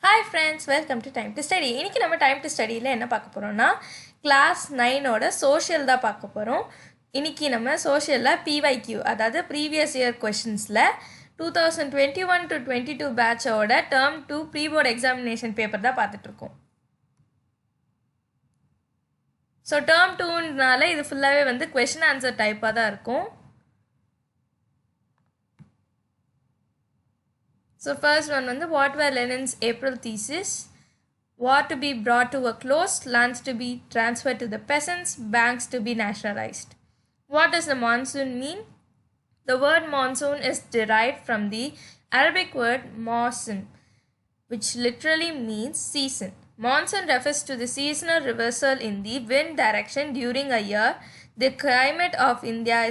Hi friends, welcome to Time to Study. இன்னைக்கு நம்ம Time to Studyல என்ன பார்க்க போறோம்னா கிளாஸ் 9ஓட சோஷியல் தான் பார்க்க போறோம். இன்னைக்கு நம்ம சோஷியல்ல PYQ அதாவது previous year questionsல 2021 to 22 batchோட term 2 pre-board examination paper தான் பார்த்துட்டு இருக்கோம். So term 2னால இது ஃபுல்லாவே வந்து question answer டைப்பா தான் இருக்கும். So first one வந்து what were Lenin's April thesis? War to be brought to a close, lands to be transferred to the peasants, banks to be nationalized. What does the monsoon mean? The word monsoon is derived from the Arabic word mawsim, which literally means season. Monsoon refers to the seasonal reversal in the wind direction during a year. The climate of India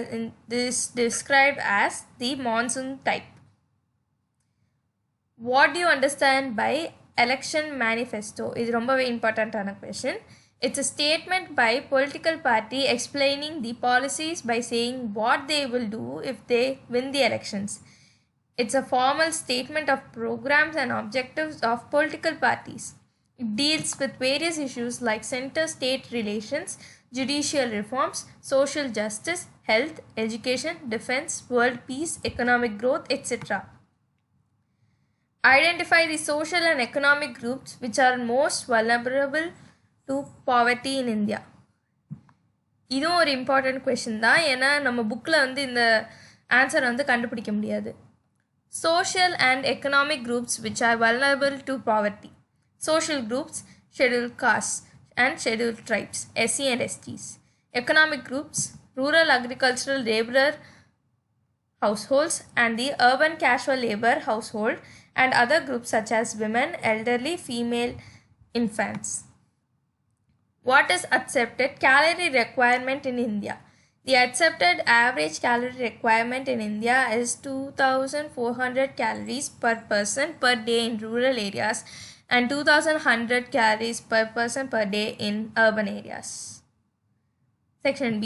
is described as the monsoon type. What do you understand by election manifesto? Is very important question. It's a statement by political party explaining the policies by saying what they will do if they win the elections. It's a formal statement of programs and objectives of political parties. It deals with various issues like center-state relations, judicial reforms, social justice, health, education, defense, world peace, economic growth, etc. Identify the social and economic groups which are most vulnerable to poverty in India. இதுவும் ஒரு important question தான். ஏன்னா நம்ம புக்கில் வந்து இந்த answer வந்து கண்டுபிடிக்க முடியாது. Social and economic groups which are vulnerable to poverty. Social groups scheduled cost and scheduled tribes SC and STs. Economic groups rural agricultural labourer households and the urban casual labor household and other groups such as women, elderly, female, infants. What is accepted calorie requirement in India? The accepted average calorie requirement in India is 2,400 calories per person per day in rural areas and 2,100 calories per person per day in urban areas. Section B.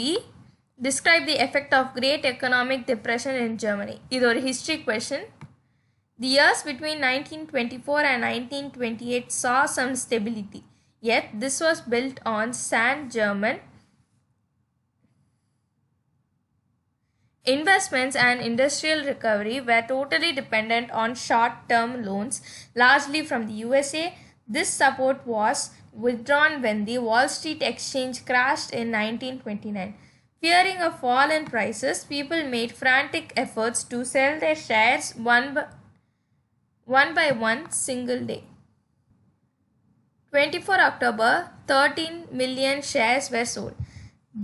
Describe the effect of Great Economic Depression in Germany. This is a history question. The years between 1924 and 1928 saw some stability. Yet this was built on sand. German investments and industrial recovery were totally dependent on short-term loans, largely from the USA. This support was withdrawn when the Wall Street Exchange crashed in 1929. Fearing a fall in prices, people made frantic efforts to sell their shares one by one single day. 24 October, 13 million shares were sold.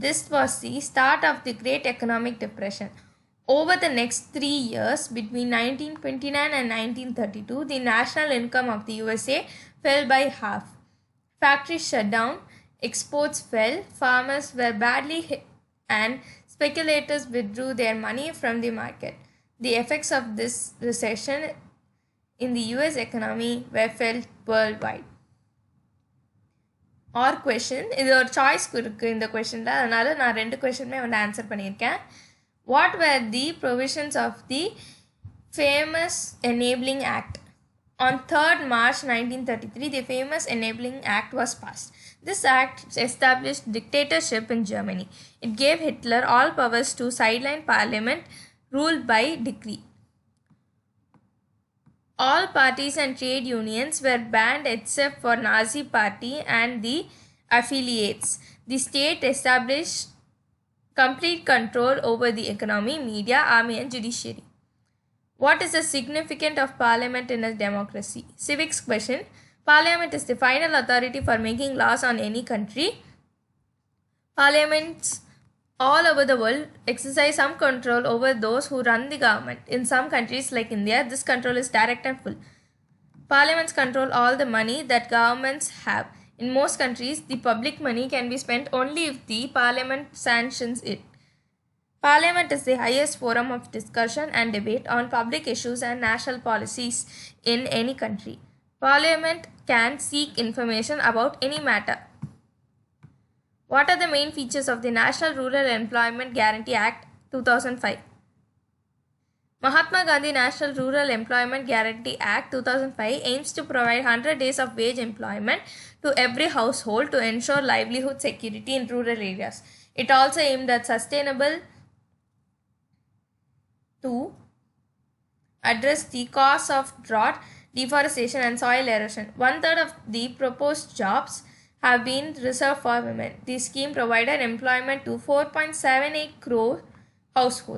This was the start of the Great Economic Depression. Over the next 3 years, between 1929 and 1932, the national income of the USA fell by half. Factories shut down, exports fell, farmers were badly hit, and speculators withdrew their money from the market. The effects of this recession in the US economy were felt worldwide. Or question, இது ஒரு choice இருக்குது இந்த கொஷனில், அதனால் நான் 2 கொஷனுமே வந்து answer பண்ணியிருக்கேன். What were the provisions of the famous Enabling Act? On 3rd March 1933, the famous Enabling Act was passed. This act established dictatorship in Germany. It gave Hitler all powers to sideline parliament, ruled by decree. All parties and trade unions were banned except for Nazi Party and the affiliates. The state established complete control over the economy, media, army and judiciary. What is the significance of parliament in a democracy? Civics question. Parliament is the final authority for making laws on any country. Parliaments all over the world exercise some control over those who run the government. In some countries like India, this control is direct and full. Parliaments control all the money that governments have. In most countries, the public money can be spent only if the parliament sanctions it. Parliament is the highest forum of discussion and debate on public issues and national policies in any country. Parliament can seek information about any matter. What are the main features of the National Rural Employment Guarantee Act 2005? Mahatma Gandhi National Rural Employment Guarantee Act 2005 aims to provide 100 days of wage employment to every household to ensure livelihood security in rural areas. It also aimed at sustainable to address the cause of drought, deforestation, and soil erosion. One third of the proposed jobs have been reserved for women. The scheme provided employment to 4.78 crore households.